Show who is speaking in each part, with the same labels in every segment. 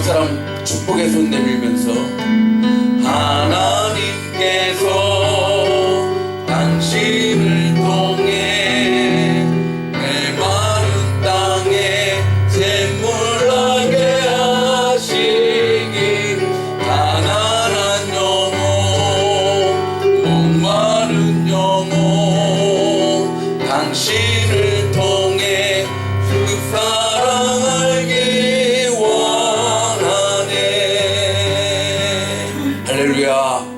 Speaker 1: 옆 사람 축복의 손 내밀면서 하나님께서 당신을 통해 메마른 땅에 샘물나게 하시길 가난한 영혼 목마른 영혼 당신을 통해 그 사랑 알기 원하네. 할렐루야.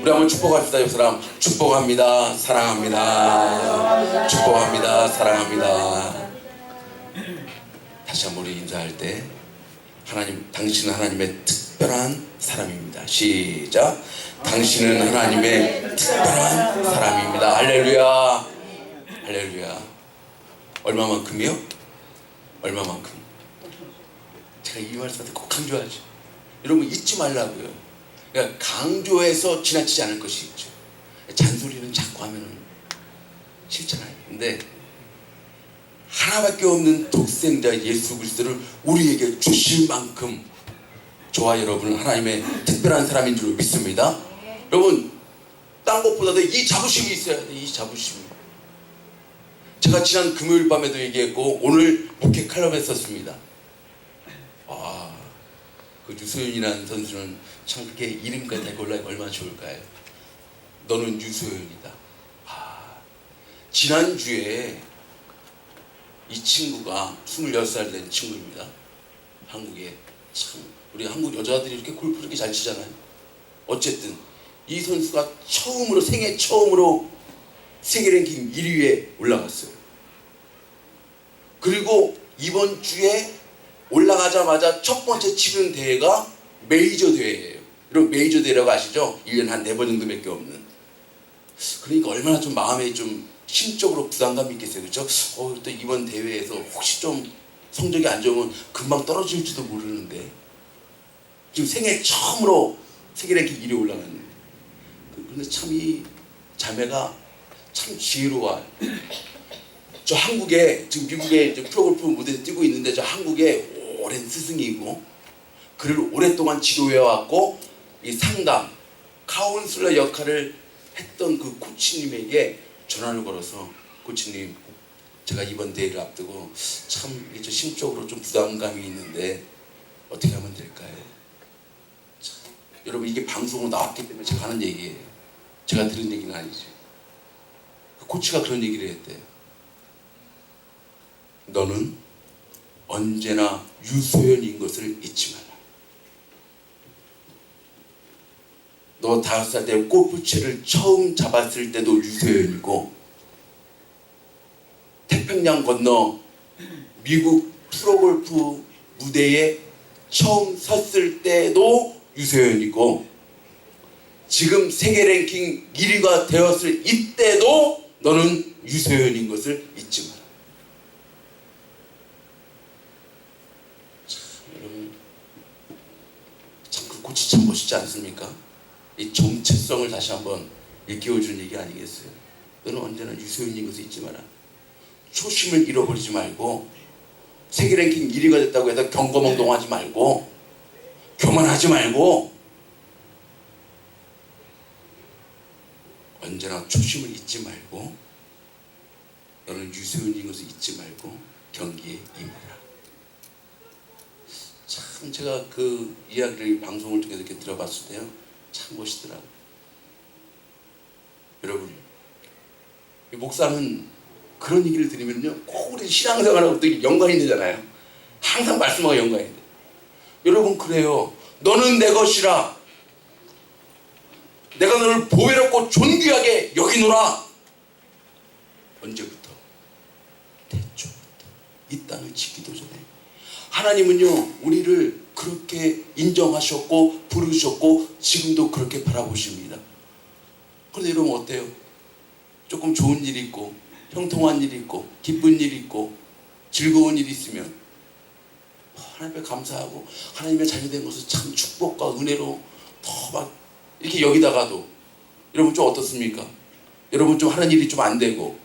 Speaker 1: 우리 한번 축복합시다. 옆 사람 축복합니다. 사랑합니다. 축복합니다. 사랑합니다. 다시 한번 우리 인사할 때 하나님, 당신은 하나님의 특별한 사람입니다. 시작. 당신은 하나님의 특별한 사람입니다. 할렐루야. 할렐루야. 얼마만큼이요? 얼마만큼? 제가 이 말씀한테 꼭 강조하죠. 여러분 잊지 말라고요. 그러니까 강조해서 지나치지 않을 것이 있죠. 잔소리는 자꾸 하면은 싫잖아요. 근데 하나밖에 없는 독생자 예수 그리스도를 우리에게 주실 만큼 저와 여러분은 하나님의 특별한 사람인 줄 믿습니다. 여러분 딴 것보다도 이 자부심이 있어야 돼. 이 자부심이. 제가 지난 금요일 밤에도 얘기했고 오늘 목회 칼럼에 썼습니다. 그 유소연이라는 선수는 참 그렇게 이름까지 달고 올라가면 얼마나 좋을까요? 너는 유소연이다. 지난주에 이 친구가 26살 된 친구입니다. 한국에. 참 우리 한국 여자들이 이렇게 골프 이렇게 잘 치잖아요. 어쨌든 이 선수가 처음으로 생애 처음으로 세계 랭킹 1위에 올라갔어요. 그리고 이번 주에 올라가자마자 첫 번째 치른 대회가 메이저 대회예요. 여러분 메이저 대회라고 아시죠? 1년에 한 4번 정도밖에 없는. 그러니까 얼마나 좀 마음에 좀 심적으로 부담감이 있겠어요. 그렇죠? 또 이번 대회에서 혹시 좀 성적이 안 좋으면 금방 떨어질지도 모르는데 지금 생애 처음으로 세계 랭킹 1위에 올라갔는데 그런데 참 이 자매가 참 지혜로워요. 저 한국에 지금 미국에 프로골프 무대에 뛰고 있는데 저 한국에 오랜 스승이고 그를 오랫동안 지도해왔고 이 상담 카운슬러 역할을 했던 그 코치님에게 전화를 걸어서 코치님 제가 이번 대회를 앞두고 참 이게 심적으로 좀 부담감이 있는데 어떻게 하면 될까요? 참, 여러분 이게 방송으로 나왔기 때문에 제가 하는 얘기예요. 제가 들은 얘기는 아니죠. 그 코치가 그런 얘기를 했대요. 너는 언제나 유소연인 것을 잊지 마라. 너 5살 때 골프채를 처음 잡았을 때도 유소연이고 태평양 건너 미국 프로골프 무대에 처음 섰을 때도 유소연이고 지금 세계 랭킹 1위가 되었을 이때도 너는 유소연인 것을 잊지 마라. 참 그 코치 참 멋있지 않습니까? 이 정체성을 다시 한번 일깨워주는 얘기 아니겠어요? 너는 언제나 유소연인 것을 잊지 마라. 초심을 잃어버리지 말고 세계 랭킹 1위가 됐다고 해서 경거망동하지 말고 교만하지 말고 언제나 초심을 잊지 말고 너는 유소연인 것을 잊지 말고 경기에 임하라. 참 제가 그 이야기를 방송을 통해서 이렇게 들어봤을 때요 참 멋있더라고요. 여러분 이 목사는 그런 얘기를 들으면요 꼭 우리 신앙생활하고 또 연관이 되잖아요. 항상 말씀하고 연관이 돼요. 여러분 그래요. 너는 내 것이라. 내가 너를 보배롭고 존귀하게 여기노라. 언제부터? 태초부터. 이 땅을 짓기도 전에 하나님은요 우리를 그렇게 인정하셨고 부르셨고 지금도 그렇게 바라보십니다. 그런데 여러분 어때요? 조금 좋은 일이 있고 형통한 일이 있고 기쁜 일이 있고 즐거운 일이 있으면 하나님께 감사하고 하나님의 자녀된 것을 참 축복과 은혜로 더 막 이렇게 여기다가도 여러분 좀 어떻습니까? 여러분 좀 하는 일이 좀 안 되고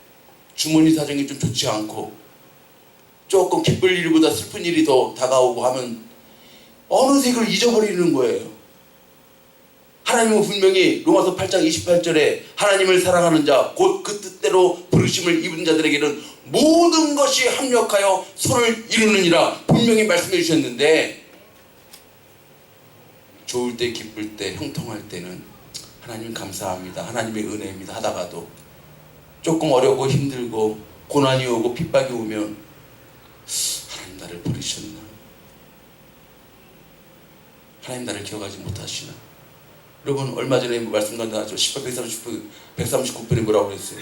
Speaker 1: 주머니 사정이 좀 좋지 않고 조금 기쁠 일보다 슬픈 일이 더 다가오고 하면 어느새 그걸 잊어버리는 거예요. 하나님은 분명히 로마서 8장 28절에 하나님을 사랑하는 자 곧 그 뜻대로 부르심을 입은 자들에게는 모든 것이 합력하여 선을 이루느니라 분명히 말씀해 주셨는데, 좋을 때 기쁠 때 형통할 때는 하나님 감사합니다, 하나님의 은혜입니다 하다가도 조금 어렵고 힘들고 고난이 오고 핍박이 오면 하나님 나를 버리셨나, 하나님 나를 기억하지 못하시나. 여러분 얼마 전에 말씀 나왔죠. 139편에 뭐라고 그랬어요?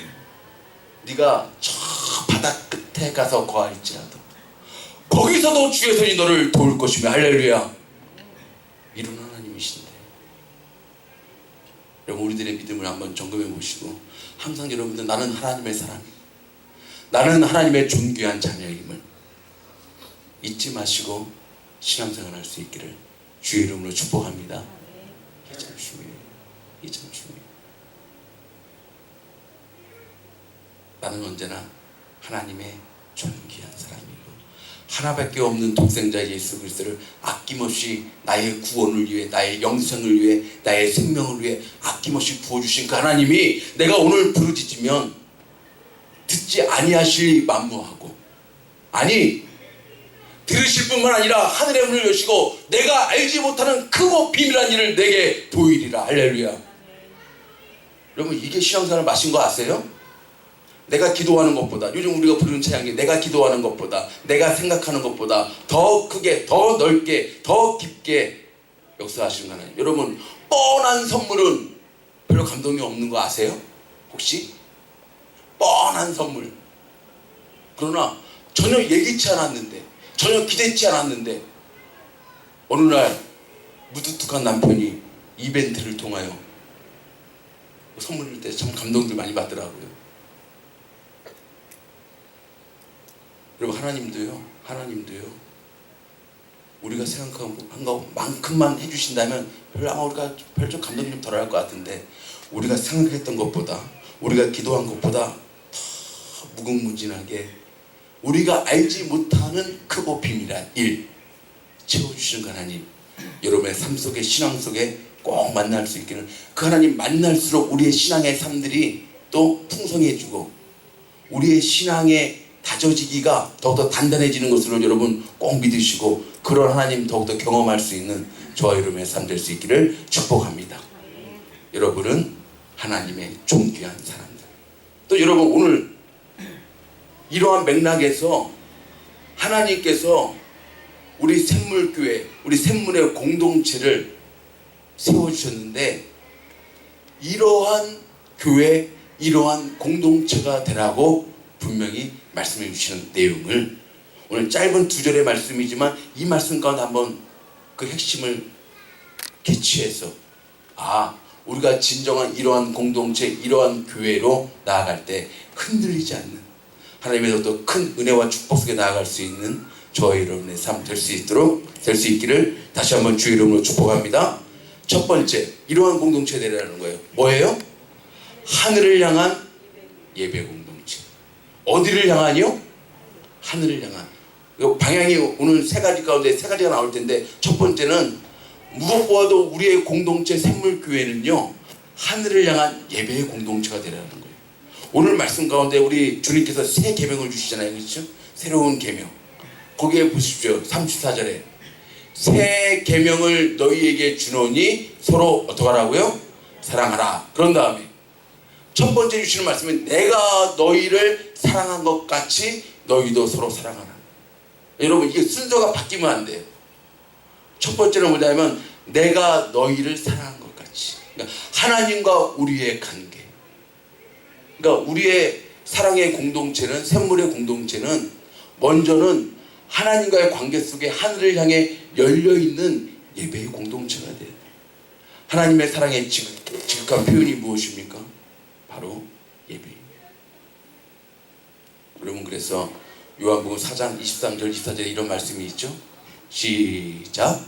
Speaker 1: 네가 저 바다 끝에 가서 거할지라도 거기서도 주의 손이 너를 도울 것이며. 할렐루야. 이런 하나님이신데 여러분 우리들의 믿음을 한번 점검해 보시고, 항상 여러분들 나는 하나님의 사람, 나는 하나님의 존귀한 자녀임을 잊지 마시고 신앙생활 할 수 있기를 주의 이름으로 축복합니다. 이게 참 중요해요. 이게 참 중요해요. 나는 언제나 하나님의 존귀한 사람이고 하나밖에 없는 독생자 예수 그리스도를 아낌없이 나의 구원을 위해, 나의 영생을 위해, 나의 생명을 위해 아낌없이 부어주신 그 하나님이 내가 오늘 부르짖으면 듣지 아니하실 만무하고, 아니 들으실 뿐만 아니라 하늘의 문을 여시고 내가 알지 못하는 크고 비밀한 일을 내게 보이리라. 할렐루야. 여러분 이게 신앙생활 맛인 거 아세요? 내가 기도하는 것보다, 요즘 우리가 부르는 찬양이 내가 기도하는 것보다, 내가 생각하는 것보다 더 크게, 더 넓게, 더 깊게 역사하시는 하나님. 여러분 뻔한 선물은 별로 감동이 없는 거 아세요? 혹시? 뻔한 선물. 그러나 전혀 예기치 않았는데, 전혀 기대치 않았는데 어느 날 무뚝뚝한 남편이 이벤트를 통하여 선물일 때 참 감동들 많이 받더라고요. 여러분 하나님도요 우리가 생각한 것만큼만 해주신다면 별로 우리가 별로 감동이 좀 덜할 것 같은데, 우리가 생각했던 것보다, 우리가 기도한 것보다 더 무궁무진하게 우리가 알지 못하는 크고 비밀한 일 채워주시는 그 하나님, 여러분의 삶 속에, 신앙 속에 꼭 만날 수 있기를, 그 하나님 만날수록 우리의 신앙의 삶들이 또 풍성해지고 우리의 신앙의 다져지기가 더욱더 단단해지는 것으로 여러분 꼭 믿으시고, 그런 하나님 더욱더 경험할 수 있는 저와 여러분의 삶 될 수 있기를 축복합니다. 여러분은 하나님의 존귀한 사람들. 또 여러분 오늘 이러한 맥락에서 하나님께서 우리 샘물교회, 우리 샘물의 공동체를 세워주셨는데, 이러한 교회, 이러한 공동체가 되라고 분명히 말씀해 주시는 내용을 오늘 짧은 2절의 말씀이지만 이 말씀 가운데 한번 그 핵심을 캐치해서, 우리가 진정한 이러한 공동체, 이러한 교회로 나아갈 때 흔들리지 않는 하나님의 더 큰 은혜와 축복 속에 나아갈 수 있는 저와 여러분의 삶 될 수 있기를 다시 한번 주의 이름으로 축복합니다. 첫 번째, 이러한 공동체 되라는 거예요. 뭐예요? 하늘을 향한 예배 공동체. 어디를 향하니요? 하늘을 향한. 방향이 오늘 3가지 가운데 3가지가 나올 텐데, 첫 번째는 무엇보다도 우리의 공동체 샘물교회는요 하늘을 향한 예배의 공동체가 되라는 거예요. 오늘 말씀 가운데 우리 주님께서 새 계명을 주시잖아요. 그렇죠? 새로운 계명. 거기에 보십시오. 34절에 새 계명을 너희에게 주노니 서로 어떻게 하라고요? 사랑하라. 그런 다음에 첫 번째 주시는 말씀은 내가 너희를 사랑한 것 같이 너희도 서로 사랑하라. 여러분 이게 순서가 바뀌면 안 돼요. 첫 번째는 뭐냐면 내가 너희를 사랑한 것 같이. 그러니까 하나님과 우리의 관계. 그러니까 우리의 사랑의 공동체는, 샘물의 공동체는 먼저는 하나님과의 관계 속에 하늘을 향해 열려있는 예배의 공동체가 돼요. 하나님의 사랑의 지극한 표현이 무엇입니까? 바로 예배입니다. 여러분 그래서 요한복음 4장 23절 24절에 이런 말씀이 있죠. 시작.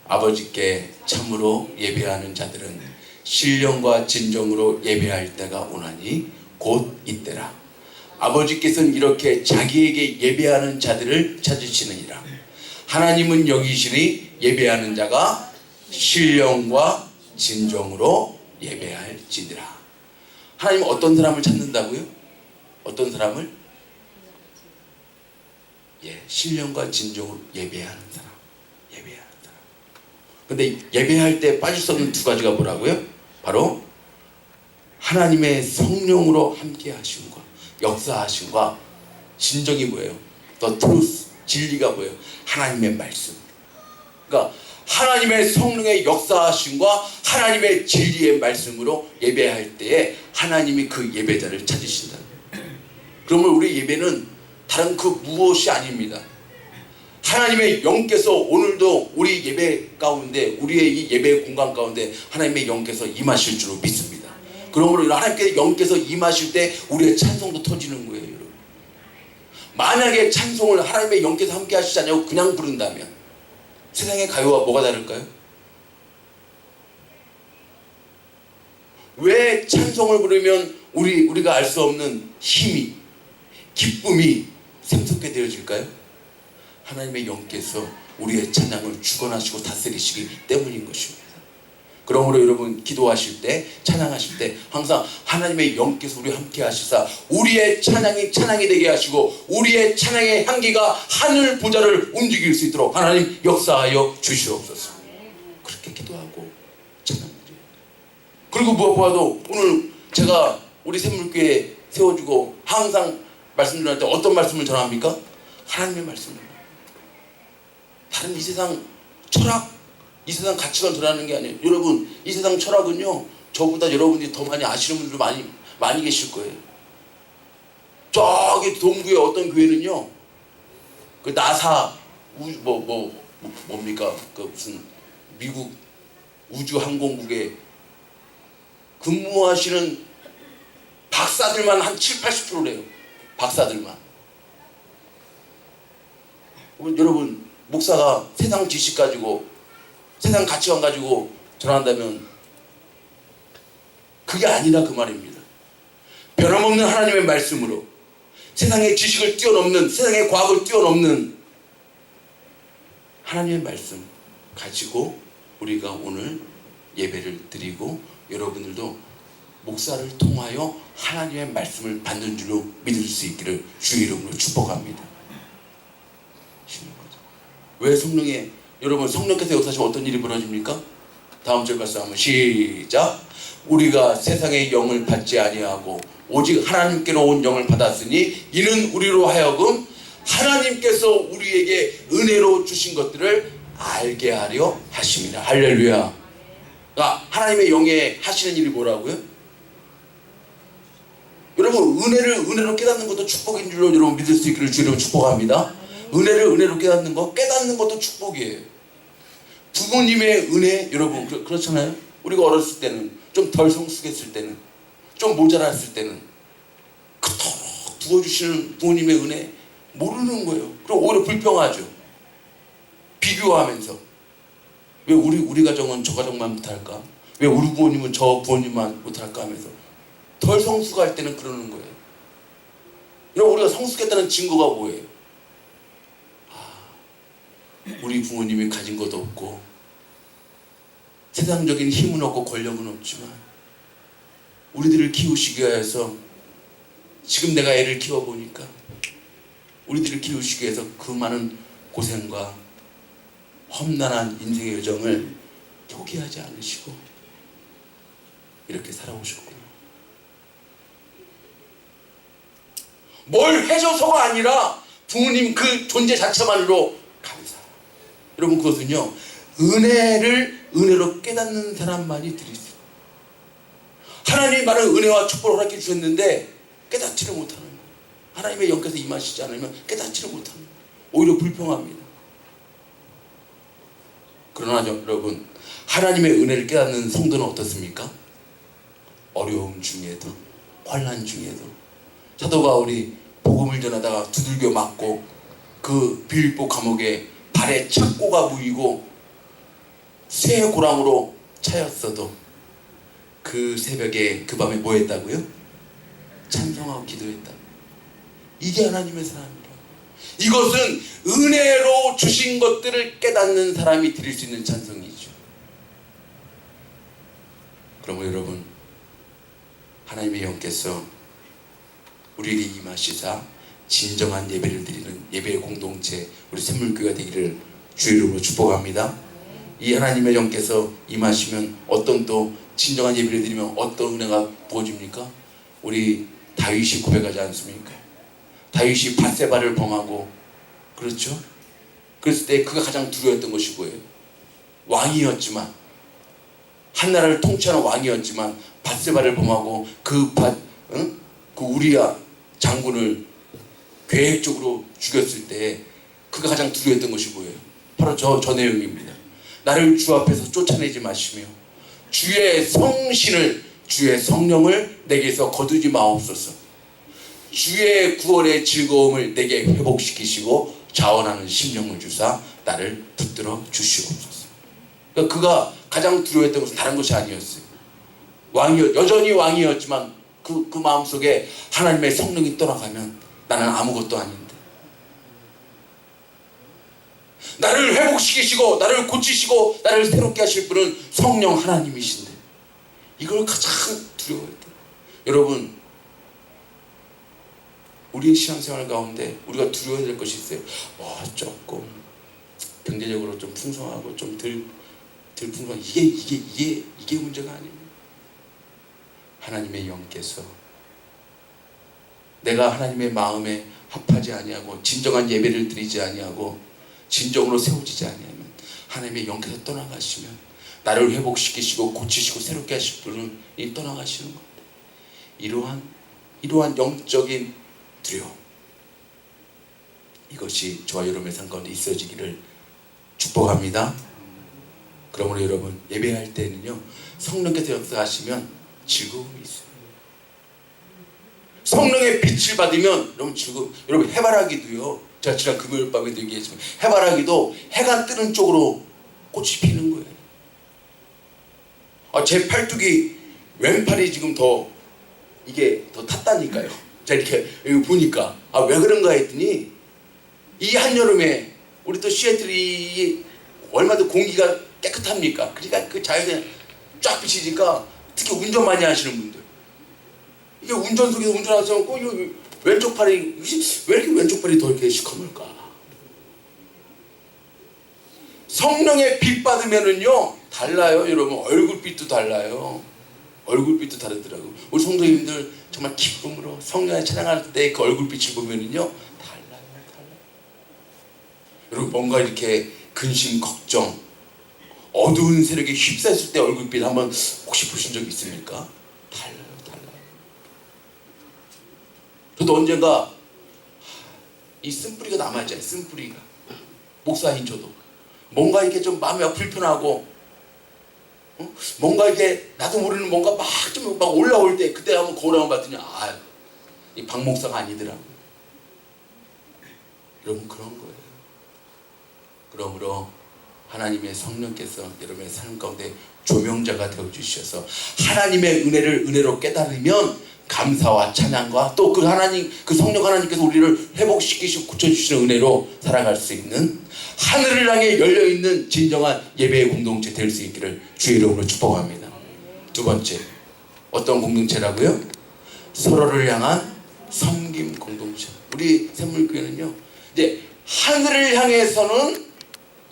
Speaker 1: 아버지께 참으로 예배하는 자들은 신령과 진정으로 예배할 때가 오나니 곧 이때라. 아버지께서는 이렇게 자기에게 예배하는 자들을 찾으시느니라. 하나님은 여기시니 예배하는 자가 신령과 진정으로 예배할지니라. 하나님은 어떤 사람을 찾는다고요? 어떤 사람을? 신령과 진정으로 예배하는 사람. 예배하는 사람. 근데 예배할 때 빠질 수 없는 두 가지가 뭐라고요? 바로 하나님의 성령으로 함께 하심과 역사하심과, 진정이 뭐예요? The truth, 진리가 뭐예요? 하나님의 말씀. 그러니까 하나님의 성령의 역사하심과 하나님의 진리의 말씀으로 예배할 때에 하나님이 그 예배자를 찾으신다. 그러면 우리 예배는 다른 그 무엇이 아닙니다. 하나님의 영께서 오늘도 우리 예배 가운데, 우리의 이 예배 공간 가운데 하나님의 영께서 임하실 줄로 믿습니다. 그러므로 하나님께 영께서 임하실 때 우리의 찬송도 터지는 거예요, 여러분. 만약에 찬송을 하나님의 영께서 함께 하시지 않냐고 그냥 부른다면 세상의 가요와 뭐가 다를까요? 왜 찬송을 부르면 우리가 알 수 없는 힘이, 기쁨이 샘솟게 되어질까요? 하나님의 영께서 우리의 찬양을 주관하시고 다스리시기 때문인 것입니다. 그러므로 여러분 기도하실 때, 찬양하실 때 항상 하나님의 영께서 우리와 함께 하시사 우리의 찬양이 되게 하시고 우리의 찬양의 향기가 하늘 보좌를 움직일 수 있도록 하나님 역사하여 주시옵소서. 그렇게 기도하고 찬양드려요. 그리고 무엇보다도 오늘 제가 우리 샘물교회에 세워주고 항상 말씀드릴 때 어떤 말씀을 전합니까? 하나님의 말씀입니다. 다른 이 세상 철학, 이 세상 가치관 전하는 게 아니에요. 여러분, 이 세상 철학은요, 저보다 여러분들이 더 많이 아시는 분들 많이 계실 거예요. 저기 동구의 어떤 교회는요, 그 나사 뭡니까? 그 무슨 미국 우주항공국에 근무하시는 박사들만 한 70~80%래요. 박사들만. 여러분, 목사가 세상 지식 가지고, 세상 가치관 가지고 전한다면 그게 아니라 그 말입니다. 변함없는 하나님의 말씀으로 세상의 지식을 뛰어넘는, 세상의 과학을 뛰어넘는 하나님의 말씀 가지고 우리가 오늘 예배를 드리고 여러분들도 목사를 통하여 하나님의 말씀을 받는 줄로 믿을 수 있기를 주의 이름으로 축복합니다. 왜 성령의, 여러분 성령께서 역사하시면 어떤 일이 벌어집니까? 다음 절 말씀하면 시작. 우리가 세상의 영을 받지 아니하고 오직 하나님께로 온 영을 받았으니 이는 우리로 하여금 하나님께서 우리에게 은혜로 주신 것들을 알게 하려 하심이라. 할렐루야. 그러니까 하나님의 영에 하시는 일이 뭐라고요? 여러분, 은혜로 깨닫는 것도 축복인 줄로 여러분 믿을 수 있기를 주로 축복합니다. 은혜로 깨닫는 것, 깨닫는 것도 축복이에요. 부모님의 은혜, 여러분 그렇잖아요. 우리가 어렸을 때는 좀 덜 성숙했을 때는, 좀 모자랐을 때는 그토록 부어주시는 부모님의 은혜 모르는 거예요. 그리고 오히려 불평하죠. 비교하면서 왜 우리 가정은 저 가정만 못할까? 왜 우리 부모님은 저 부모님만 못할까 하면서 덜 성숙할 때는 그러는 거예요. 여러분, 우리가 성숙했다는 증거가 뭐예요? 우리 부모님이 가진 것도 없고 세상적인 힘은 없고 권력은 없지만 우리들을 키우시기 위해서, 지금 내가 애를 키워보니까 우리들을 키우시기 위해서 그 많은 고생과 험난한 인생의 여정을 포기하지 않으시고 이렇게 살아오셨구나. 뭘 해줘서가 아니라 부모님 그 존재 자체만으로 감사. 여러분, 그것은요, 은혜로 깨닫는 사람만이 드릴 수 있어요. 하나님이 많은 은혜와 축복을 허락해 주셨는데 깨닫지를 못하는 거예요. 하나님의 영께서 임하시지 않으면 깨닫지를 못하는 거예요. 오히려 불평합니다. 그러나 여러분, 하나님의 은혜를 깨닫는 성도는 어떻습니까? 어려움 중에도, 환난 중에도 사도 바울이 복음을 전하다가 두들겨 맞고 그 빌립보 감옥에 발에 착고가 무이고 쇠 고랑으로 차였어도 그 새벽에 그 밤에 뭐 했다고요? 찬송하고 기도했다. 이게 하나님의 사람이라고. 이것은 은혜로 주신 것들을 깨닫는 사람이 드릴 수 있는 찬송이죠. 그러므로 여러분, 하나님의 영께서 우리에게 임하시사 진정한 예배를 드리는 예배의 공동체, 우리 샘물교회가 되기를 주의 이름으로 축복합니다. 이 하나님의 영께서 임하시면 어떤 또 진정한 예배를 드리면 어떤 은혜가 부어집니까? 우리 다윗이 고백하지 않습니까? 다윗이 밧세바를 범하고, 그렇죠? 그랬을 때 그가 가장 두려워했던 것이 뭐예요? 왕이었지만, 한 나라를 통치하는 왕이었지만 밧세바를 범하고 그 우리야 장군을 계획적으로 죽였을 때 그가 가장 두려워했던 것이 뭐예요? 바로 저 내용입니다. 나를 주 앞에서 쫓아내지 마시며 주의 성신을, 주의 성령을 내게서 거두지 마옵소서. 주의 구원의 즐거움을 내게 회복시키시고 자원하는 심령을 주사 나를 붙들어 주시옵소서. 그러니까 그가 가장 두려워했던 것은 다른 것이 아니었어요. 여전히 왕이었지만 그 마음속에 하나님의 성령이 떠나가면 나는 아무것도 아닌데, 나를 회복시키시고 나를 고치시고 나를 새롭게 하실 분은 성령 하나님이신데, 이걸 가장 두려워했다. 여러분, 우리의 신앙생활 가운데 우리가 두려워야 될 것이 있어요. 조금 경제적으로 좀 풍성하고 좀 덜 풍성한, 이게 문제가 아닙니다. 하나님의 영께서 내가 하나님의 마음에 합하지 아니하고 진정한 예배를 드리지 아니하고 진정으로 세워지지 아니하면 하나님의 영께서 떠나가시면 나를 회복시키시고 고치시고 새롭게 하실 분은 떠나가시는 겁니다. 이러한 영적인 두려움, 이것이 저와 여러분의 삶 가운데 있어지기를 축복합니다. 그러므로 여러분, 예배할 때는요, 성령께서 역사하시면 즐거움이 있어요. 성령의 빛을 받으면 여러분 즐거움. 여러분, 해바라기도요, 제가 지난 금요일 밤에도 얘기했지만 해바라기도 해가 뜨는 쪽으로 꽃이 피는 거예요. 제 팔뚝이 왼팔이 지금 이게 더 탔다니까요. 제가 이렇게 여기 보니까 왜 그런가 했더니 이 한여름에 우리 또 시애틀이 얼마나 공기가 깨끗합니까? 그러니까 그 자연에 쫙 비치니까, 특히 운전 많이 하시는 분들, 이게 운전석에서 운전하시면 왼쪽 팔이 왜 이렇게 왼쪽 팔이 더 이렇게 시커멀까? 성령의 빛 받으면은요 달라요. 여러분, 얼굴빛도 달라요. 얼굴빛도 다르더라고. 우리 성도님들 정말 기쁨으로 성령에 찬양할 때 그 얼굴빛을 보면은요 달라요. 여러분, 뭔가 이렇게 근심, 걱정, 어두운 세력에 휩싸였을 때 얼굴빛 한번 혹시 보신 적 있습니까? 달라요. 저도 언젠가 이 쓴뿌리가 남아있잖아요. 쓴뿌리가, 목사인 저도 뭔가 이렇게 좀 마음이 불편하고, 뭔가 이게 나도 모르는 뭔가 막 올라올 때, 그때 한번 거울 한번 봤더니 이 박 목사가 아니더라고. 여러분, 그런 거예요. 그러므로 하나님의 성령께서 여러분의 삶 가운데 조명자가 되어주셔서 하나님의 은혜를 은혜로 깨달으면 감사와 찬양과 또 그 성령 하나님께서 우리를 회복시키시고 고쳐주시는 은혜로 살아갈 수 있는, 하늘을 향해 열려있는 진정한 예배의 공동체 될 수 있기를 주의 이름으로 축복합니다. 두 번째, 어떤 공동체라고요? 서로를 향한 섬김 공동체. 우리 샘물교회는요, 이제 하늘을 향해서는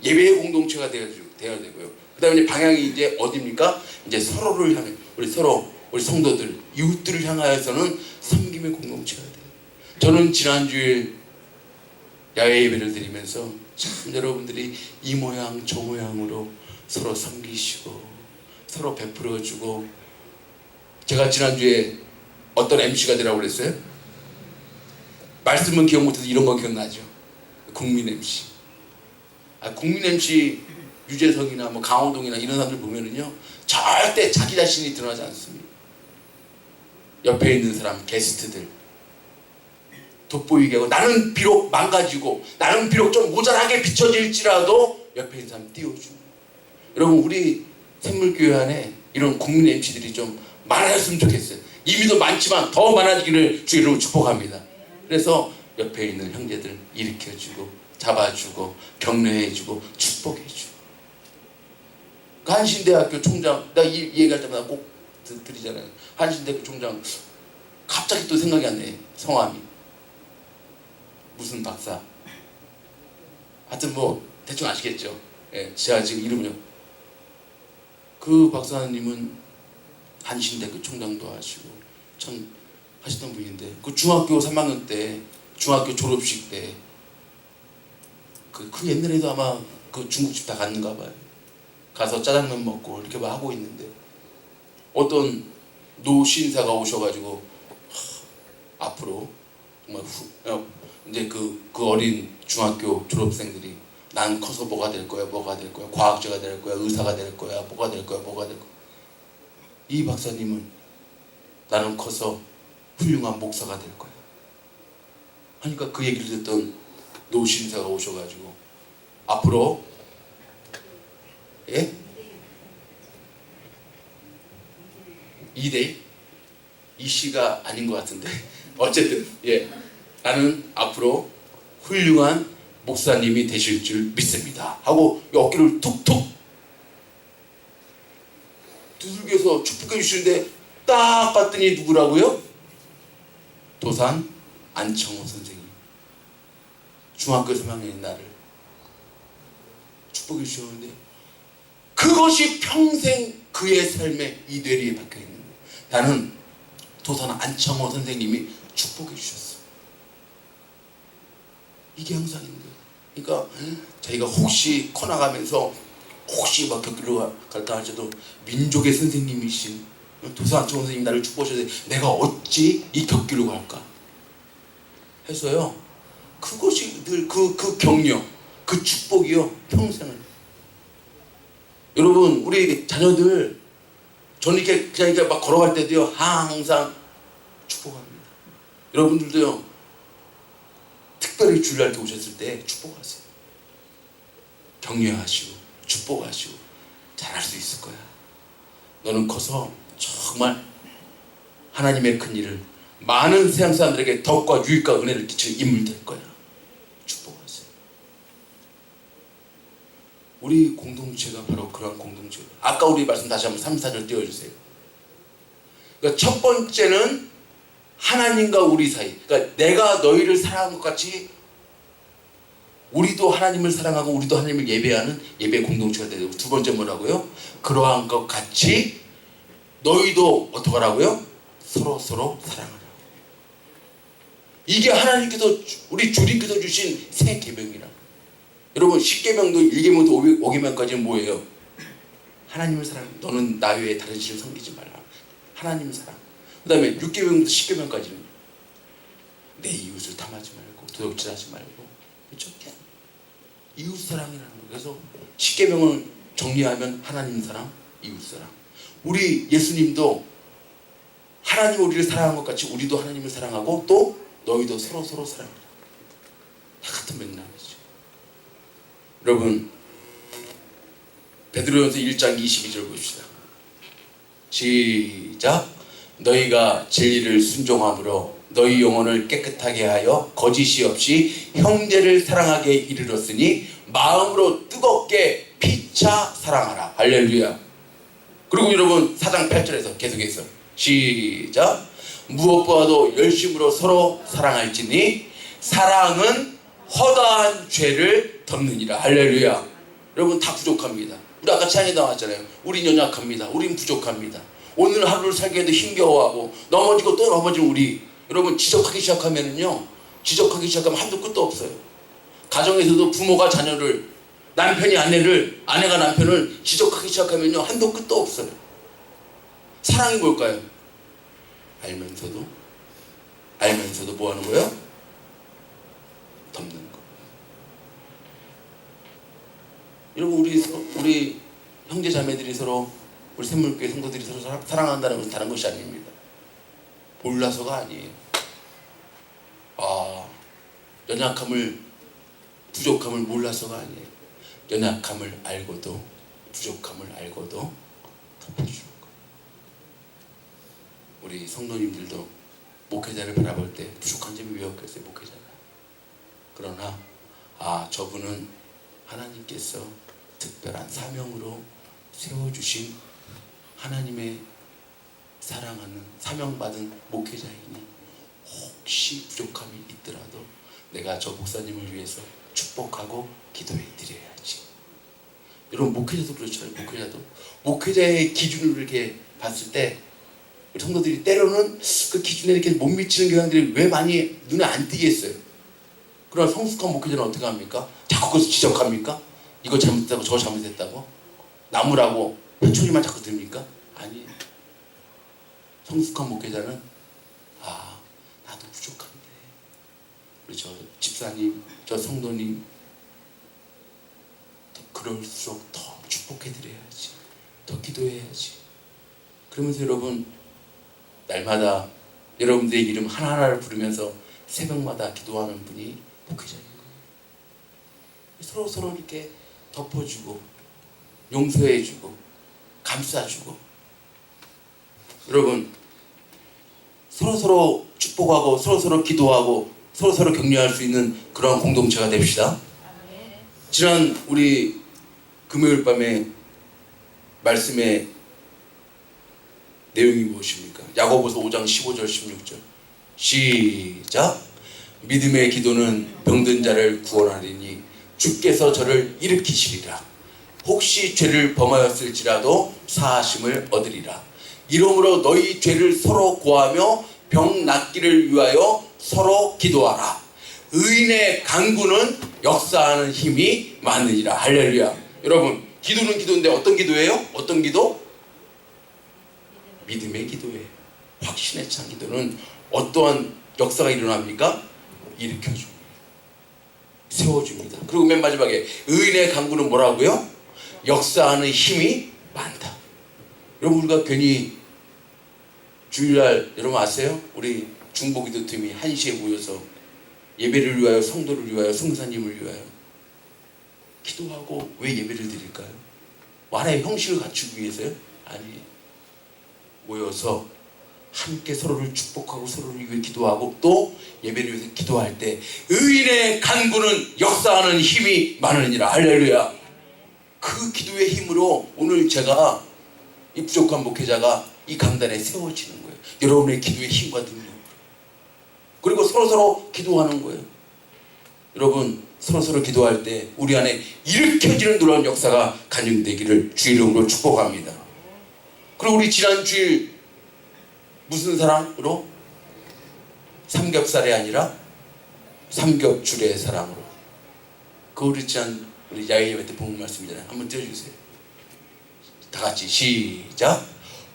Speaker 1: 예배의 공동체가 되어야 되고요. 그 다음에 방향이 이제 어디입니까? 이제 서로를 향해, 우리 성도들, 이웃들을 향하여서는 섬김의 공동체가 돼요. 저는 지난주에 야외 예배를 드리면서 참 여러분들이 이 모양 저 모양으로 서로 섬기시고 서로 베풀어주고, 제가 지난주에 어떤 MC가 되라고 그랬어요? 말씀은 기억 못해도 이런 거 기억나죠? 국민 MC. 국민 MC 유재석이나 강호동이나 이런 사람들 보면은요 절대 자기 자신이 드러나지 않습니다. 옆에 있는 사람, 게스트들 돋보이게 하고, 나는 비록 망가지고 나는 비록 좀 모자라게 비춰질지라도 옆에 있는 사람 띄워주고. 여러분, 우리 샘물교회 안에 이런 국민 MC들이 좀 많아졌으면 좋겠어요. 이미도 많지만 더 많아지기를 주의 이름으로 축복합니다. 그래서 옆에 있는 형제들 일으켜주고 잡아주고 격려해주고 축복해주고. 그 한신대학교 총장, 나 이 얘기할 때마다 꼭 드리잖아요. 한신대학교 총장 갑자기 또 생각이 안 나. 성함이 무슨 박사. 하여튼 뭐 대충 아시겠죠. 예, 제가 지금 이름은요. 그 박사님은 한신대학교 총장도 하시고 참 하시던 분인데, 그 중학교 3학년 때 중학교 졸업식 때 그 옛날에도 아마 그 중국집 다 갔는가 봐요. 가서 짜장면 먹고 이렇게 막 하고 있는데 어떤 노 신사가 오셔가지고 앞으로 정말 이제 그 어린 중학교 졸업생들이 난 커서 뭐가 될 거야, 뭐가 될 거야, 과학자가 될 거야, 의사가 될 거야, 뭐가 될 거야, 뭐가 될 거야. 이 박사님은 나는 커서 훌륭한 목사가 될 거야 하니까 그 얘기를 듣던 노 신사가 오셔가지고 앞으로, 예? 2대1? 이 씨가 아닌 것 같은데 어쨌든 예, 나는 앞으로 훌륭한 목사님이 되실 줄 믿습니다 하고 어깨를 툭툭 두들겨서 축복해 주시는데 딱 봤더니 누구라고요? 도산 안청호 선생님. 중학교 3학년인 나를 축복해 주셨는데 그것이 평생 그의 삶의 이 뇌리에 박혀 있는 거예요. 나는 도산 안청호 선생님이 축복해 주셨어. 이게 항상 있는 거예요. 그러니까 저희가 혹시 커나가면서 혹시 막 격리로 갈까 할지도 민족의 선생님이신 도산 안청호 선생님이 나를 축복하셔서 내가 어찌 이 격리로 갈까 해서요. 그것이 늘 그 격려, 그 축복이요 평생을. 여러분 우리 자녀들 저는 이렇게 그냥 이렇게 막 걸어갈 때도요 항상 축복합니다. 여러분들도요 특별히 주일날 이렇게 오셨을 때 축복하세요. 격려하시고 축복하시고 잘할 수 있을 거야. 너는 커서 정말 하나님의 큰 일을 많은 세상 사람들에게 덕과 유익과 은혜를 끼치는 인물 될 거야. 축복하세요. 우리 공동체가 바로 그런 공동체예요. 아까 우리 말씀 다시 한번 3, 4절 띄워주세요. 그러니까 첫 번째는 하나님과 우리 사이. 그러니까 내가 너희를 사랑한 것 같이 우리도 하나님을 사랑하고 우리도 하나님을 예배하는 예배 공동체가 되고, 두 번째 뭐라고요? 그러한 것 같이 너희도 어떡하라고요? 서로 사랑하라. 이게 하나님께서 우리 주님께서 주신 새 계명이라. 여러분 10계명도 1계명부터 5계명까지는 뭐예요? 하나님을 사랑. 너는 나 외에 다른 신을 섬기지 말라. 하나님을 사랑. 그 다음에 6계명부터 10계명까지는 내 이웃을 탐하지 말고 도둑질하지 말고, 그렇죠? 이웃 사랑이라는 거예요. 그래서 10계명을 정리하면 하나님 사랑, 이웃 사랑. 우리 예수님도 하나님 우리를 사랑한 것 같이 우리도 하나님을 사랑하고 또 너희도 서로 사랑하라. 다 같은 맥락이죠. 여러분 베드로전서 1장 22절 보십시다. 시작. 너희가 진리를 순종함으로 너희 영혼을 깨끗하게 하여 거짓이 없이 형제를 사랑하게 이르렀으니 마음으로 뜨겁게 피차 사랑하라. 할렐루야. 그리고 여러분 4장 8절에서 계속해서 시작. 무엇보다도 열심으로 서로 사랑할지니 사랑은 허다한 죄를 덮느니라. 할렐루야. 여러분 다 부족합니다. 우리 아까 찬양에 나왔잖아요. 우린 연약합니다. 우린 부족합니다. 오늘 하루를 살기에도 힘겨워하고 넘어지고 또 넘어지는 우리. 여러분 지적하기 시작하면은요, 지적하기 시작하면 한도 끝도 없어요. 가정에서도 부모가 자녀를, 남편이 아내를, 아내가 남편을 지적하기 시작하면요 한도 끝도 없어요. 사랑이 뭘까요? 알면서도 뭐 하는 거예요? 덮는 거. 여러분 우리 형제 자매들이 서로, 우리 샘물교회 성도들이 서로 사랑한다는 것은 다른 것이 아닙니다. 몰라서가 아니에요. 연약함을, 부족함을 몰라서가 아니에요. 연약함을 알고도, 부족함을 알고도 덮어주는 거예요. 우리 성도님들도 목회자를 바라볼 때 부족한 점이 왜 없겠어요? 목회자가 그러나 저분은 하나님께서 특별한 사명으로 세워주신 하나님의 사랑하는 사명받은 목회자이니 혹시 부족함이 있더라도 내가 저 목사님을 위해서 축복하고 기도해 드려야지. 여러분, 목회자도 그렇잖아요. 목회자의 기준으로 이렇게 봤을 때 우리 성도들이 때로는 그 기준에 이렇게 못 미치는 경향들이 왜 많이 눈에 안 띄겠어요. 그러나 성숙한 목회자는 어떻게 합니까? 자꾸 그것을 지적합니까? 이거 잘못했다고 저거 잘못했다고? 나무라고 회초리만 자꾸 듭니까? 아니, 성숙한 목회자는 나도 부족한데 우리 저 집사님, 저 성도님 더 그럴수록 더 축복해드려야지, 더 기도해야지. 그러면서 여러분, 날마다 여러분들의 이름 하나하나를 부르면서 새벽마다 기도하는 분이 목회자인 거예요. 서로 이렇게 덮어주고 용서해주고 감싸주고, 여러분 서로 축복하고 서로 기도하고 서로 격려할 수 있는 그러한 공동체가 됩시다. 지난 우리 금요일 밤에 말씀의 내용이 무엇입니까? 야고보서 5장 15절 16절 시작. 믿음의 기도는 병든 자를 구원하리니 주께서 저를 일으키시리라. 혹시 죄를 범하였을지라도 사하심을 얻으리라. 이러므로 너희 죄를 서로 고하며 병 낫기를 위하여 서로 기도하라. 의인의 간구는 역사하는 힘이 많으리라. 할렐루야. 여러분, 기도는 기도인데 어떤 기도예요? 어떤 기도? 믿음의 기도예요. 확신에 찬 기도는 어떠한 역사가 일어납니까? 일으켜줍니다. 세워줍니다. 그리고 맨 마지막에 의인의 간구는 뭐라고요? 역사하는 힘이 많다. 여러분, 우리가 괜히 주일날 여러분 아세요? 우리 중보기도팀이 1시에 모여서 예배를 위하여, 성도를 위하여, 성사님을 위하여 기도하고 왜 예배를 드릴까요? 하나의 형식을 갖추기 위해서요? 아니, 모여서 함께 서로를 축복하고 서로를 위해 기도하고 또 예배를 위해서 기도할 때 의인의 간구는 역사하는 힘이 많으니라. 할렐루야. 그 기도의 힘으로 오늘 제가 이 부족한 목회자가 이 강단에 세워지는 거예요. 여러분의 기도의 힘과 능력으로. 그리고 서로 기도하는 거예요. 여러분, 서로 기도할 때 우리 안에 일으켜지는 놀라운 역사가 간증되기를 주의 이름으로 축복합니다. 그리고 우리 지난 주일 무슨 사랑으로? 삼겹살이 아니라 삼겹줄의 사랑으로. 그 우리 지난 우리 야외 예배 때 본 말씀이잖아요. 한번 띄워주세요. 다 같이 시작.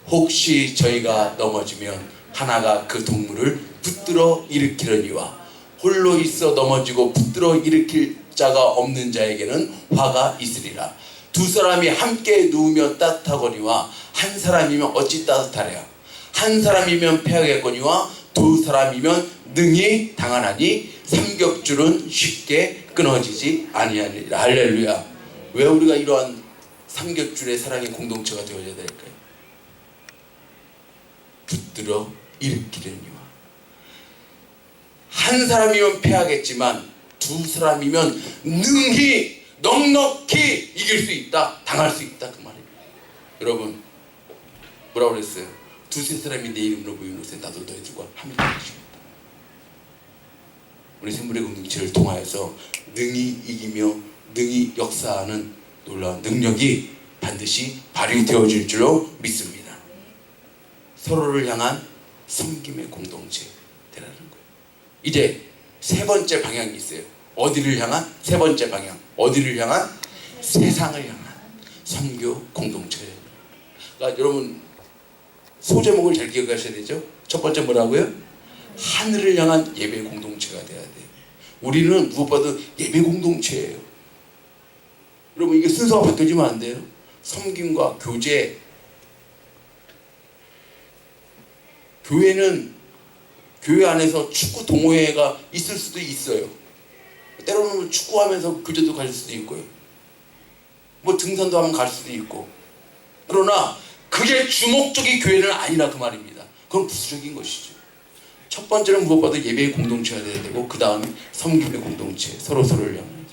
Speaker 1: 혹시 저희가 넘어지면 하나가 그 동물을 붙들어 일으키려니와 홀로 있어 넘어지고 붙들어 일으킬 자가 없는 자에게는 화가 있으리라. 두 사람이 함께 누우면 따뜻하거니와 한 사람이면 어찌 따뜻하랴. 한 사람이면 패하겠거니와 두 사람이면 능히 당하나니 삼겹줄은 쉽게 끊어지지 아니하리라. 할렐루야. 왜 우리가 이러한 삼겹줄의 사랑의 공동체가 되어야 될까요? 붙들어 일으키려니와. 한 사람이면 패하겠지만 두 사람이면 능히 넉넉히 이길 수 있다, 당할 수 있다, 그 말입니다. 여러분, 뭐라고 그랬어요? 두세 사람이 내 이름으로 모인 곳에 나도 너희들과 함께 하십니다. 우리 샘물의 공동체를 통하여서 능히 이기며 능히 역사하는 놀라운 능력이 반드시 발휘되어질 줄로 믿습니다. 서로를 향한 섬김의 공동체 되라는 거예요. 이제 세 번째 방향이 있어요. 어디를 향한? 세 번째 방향. 어디를 향한? 세상을 향한 선교 공동체. 그러니까 여러분, 소제목을 잘 기억하셔야 되죠. 첫 번째 뭐라고요? 하늘을 향한 예배 공동체가 돼야 돼요. 우리는 무엇보다도 예배 공동체예요. 여러분, 이게 순서가 바뀌어지면 안 돼요. 섬김과 교제. 교회는 교회 안에서 축구 동호회가 있을 수도 있어요. 때로는 축구하면서 교제도 갈 수도 있고요. 뭐 등산도 하면 갈 수도 있고. 그러나 그게 주목적인 교회는 아니라 그 말입니다. 그건 부수적인 것이죠. 첫 번째는 무엇보다 예배의 공동체가 돼야 되고, 그 다음에 섬김의 공동체, 서로서로를 향한.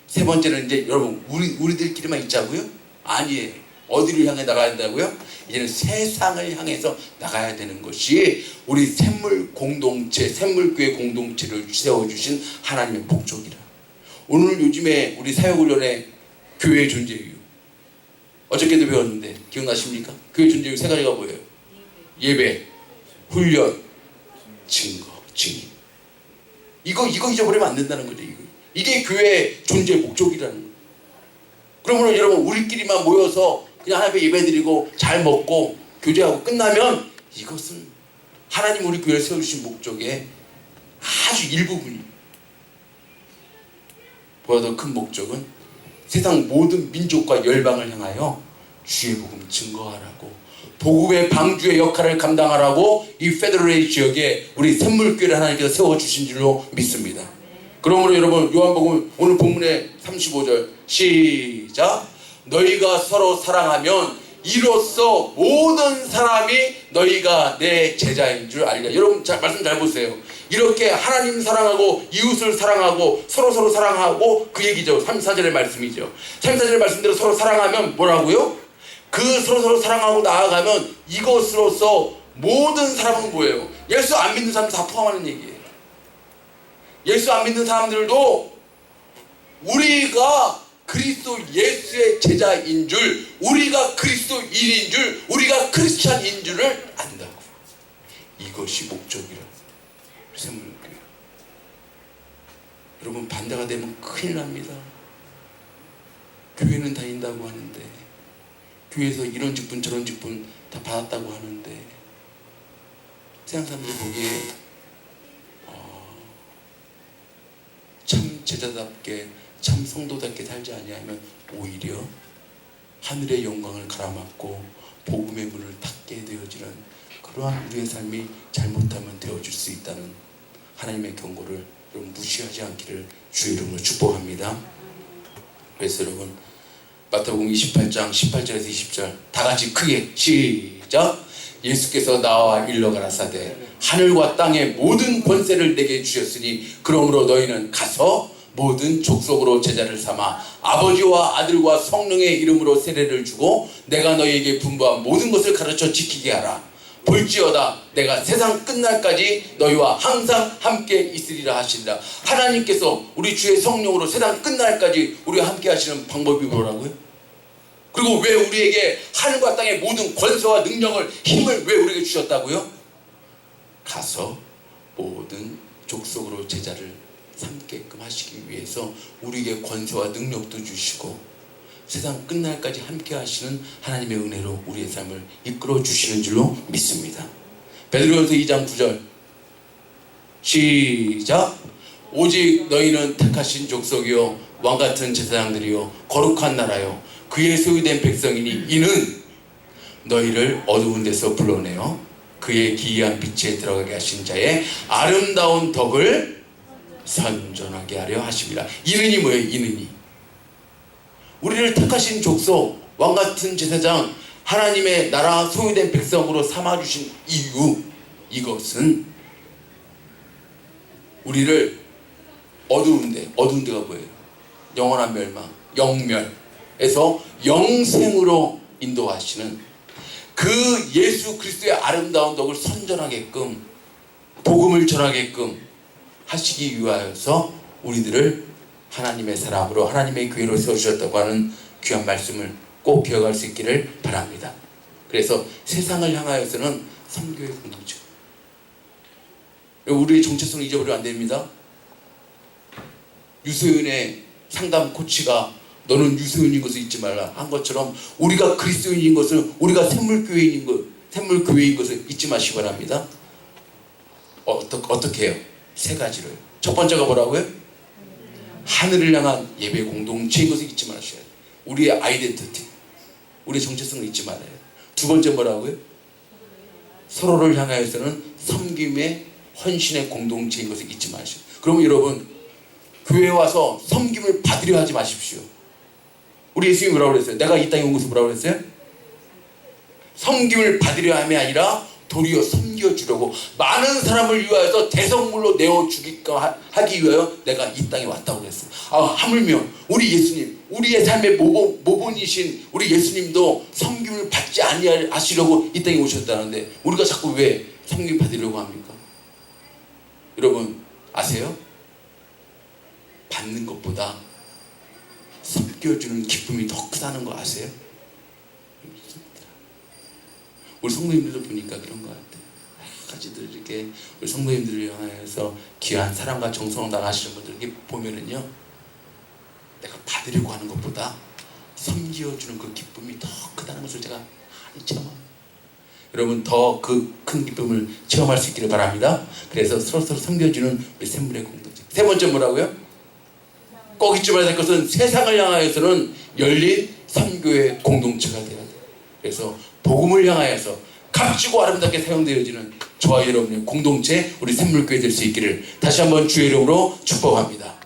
Speaker 1: 세 번째는 이제 여러분 우리들끼리만 있자고요? 아니에요. 어디를 향해 나가야 된다고요? 이제는 세상을 향해서 나가야 되는 것이 우리 샘물 공동체, 샘물교회 공동체를 세워주신 하나님의 목적이라. 오늘 요즘에 우리 사역훈련의 교회의 존재 이유, 어저께도 배웠는데 기억나십니까? 교회 존재 이유 세 가지가 뭐예요? 예배, 훈련, 증거, 증인. 이거 잊어버리면 안 된다는 거죠. 이게 교회의 존재 목적이라는 거예요. 그러면 여러분 우리끼리만 모여서 그냥 하나님께 예배드리고 잘 먹고 교제하고 끝나면 이것은 하나님 우리 교회를 세워주신 목적의 아주 일부분입니다. 보다 더 큰 목적은 세상 모든 민족과 열방을 향하여 주의 복음 증거하라고, 복음의 방주의 역할을 감당하라고 이 페더레이 지역에 우리 샘물교회를 하나님께서 세워주신 줄로 믿습니다. 그러므로 여러분 요한복음 오늘 본문의 35절 시작. 너희가 서로 사랑하면 이로써 모든 사람이 너희가 내 제자인 줄 알리라. 여러분 말씀 잘 보세요. 이렇게 하나님 사랑하고 이웃을 사랑하고 서로 사랑하고 그 얘기죠. 34절의 말씀이죠. 34절의 말씀대로 서로 사랑하면 뭐라고요? 그 서로 사랑하고 나아가면 이것으로서 모든 사람은 뭐예요? 예수 안 믿는 사람 다 포함하는 얘기예요. 예수 안 믿는 사람들도 우리가 그리스도 예수의 제자인 줄, 우리가 그리스도인인 줄, 우리가 크리스찬인 줄을 안다고. 이것이 목적이라. 샘물교회. 여러분 반대가 되면 큰일 납니다. 교회는 다닌다고 하는데, 교회에서 이런 직분 저런 직분 다 받았다고 하는데, 세상 사람들이 보기에 참 제자답게 참 성도답게 살지 아니하면 오히려 하늘의 영광을 가라막고 복음의 문을 닫게 되어지는 그러한 우리의 삶이 잘못하면 되어질 수 있다는 하나님의 경고를 여러분 무시하지 않기를 주의 이름으로 축복합니다. 그래서 여러분 마태복음 28장 18절에서 20절 다 같이 크게 시작. 예수께서 나와 일러 가라사대 하늘과 땅의 모든 권세를 내게 주셨으니 그러므로 너희는 가서 모든 족속으로 제자를 삼아 아버지와 아들과 성령의 이름으로 세례를 주고 내가 너희에게 분부한 모든 것을 가르쳐 지키게 하라. 볼지어다 내가 세상 끝날까지 너희와 항상 함께 있으리라 하신다. 하나님께서 우리 주의 성령으로 세상 끝날까지 우리와 함께 하시는 방법이 뭐라고요? 그리고 왜 우리에게 하늘과 땅의 모든 권세와 능력을 힘을 왜 우리에게 주셨다고요? 가서 모든 족속으로 제자를 삼게끔 하시기 위해서 우리에게 권세와 능력도 주시고 세상 끝날까지 함께 하시는 하나님의 은혜로 우리의 삶을 이끌어 주시는 줄로 믿습니다. 베드로전서 2장 9절 시작. 오직 너희는 택하신 족속이요 왕같은 제사장들이요 거룩한 나라요 그의 소유된 백성이니 이는 너희를 어두운 데서 불러내어 그의 기이한 빛에 들어가게 하신 자의 아름다운 덕을 선전하게 하려 하십니다. 이는이 뭐예요? 이는이 우리를 택하신 족속, 왕같은 제사장, 하나님의 나라 소유된 백성으로 삼아주신 이유, 이것은 우리를 어두운 데가 뭐예요? 영원한 멸망, 영멸에서 영생으로 인도하시는 그 예수 그리스도의 아름다운 덕을 선전하게끔 복음을 전하게끔 하시기 위하여서 우리들을 하나님의 사람으로 하나님의 교회로 세워주셨다고 하는 귀한 말씀을 꼭 기억할 수 있기를 바랍니다. 그래서 세상을 향하여서는 선교의 공동체. 우리의 정체성을 잊어버리면 안 됩니다. 유소연의 상담 코치가 너는 유소연인 것을 잊지 말라 한 것처럼 우리가 그리스도인인 것을, 우리가 샘물교회인 것을 잊지 마시기 바랍니다. 어떻게 해요? 세 가지를. 첫 번째가 뭐라고요? 하늘을 향한 예배 공동체인 것을 잊지 마셔야 돼요. 우리의 아이덴티티, 우리의 정체성을 잊지 말아요. 두 번째 뭐라고요? 서로를 향하여서는 섬김의 헌신의 공동체인 것을 잊지 마셔요. 그러면 여러분 교회에 와서 섬김을 받으려 하지 마십시오. 우리 예수님이 뭐라고 그랬어요? 내가 이 땅에 온 것은 뭐라고 그랬어요? 섬김을 받으려 함이 아니라 도리어 섬겨주려고 많은 사람을 위하여서 대성물로 내어주기까 하기 위하여 내가 이 땅에 왔다고 그랬어. 하물며 우리 예수님, 우리의 삶의 모본이신 우리 예수님도 섬김을 받지 아니하시려고 이 땅에 오셨다는데 우리가 자꾸 왜 섬김 받으려고 합니까? 여러분 아세요? 받는 것보다 섬겨주는 기쁨이 더 크다는 거 아세요? 우리 성도님들도 보니까 그런 것 같아요. 여러 가지들 이렇게 우리 성도님들을 향해서 귀한 사랑과 정성을 다하시는 분들 이렇게 보면은요, 내가 받으려고 하는 것보다 섬겨주는 그 기쁨이 더 크다는 것을 제가 많이 체험합니다. 여러분 더 그 큰 기쁨을 체험할 수 있기를 바랍니다. 그래서 서로서로 섬겨주는 우리 샘물의 공동체. 세 번째 뭐라고요? 꼭 잊지 말아야 될 것은 세상을 향하여서는 열린 선교의 공동체가 되어야 돼요. 그래서 복음을 향하여서 값지고 아름답게 사용되어지는 저와 여러분의 공동체, 우리 샘물교회 될 수 있기를 다시 한번 주의 이름으로 축복합니다.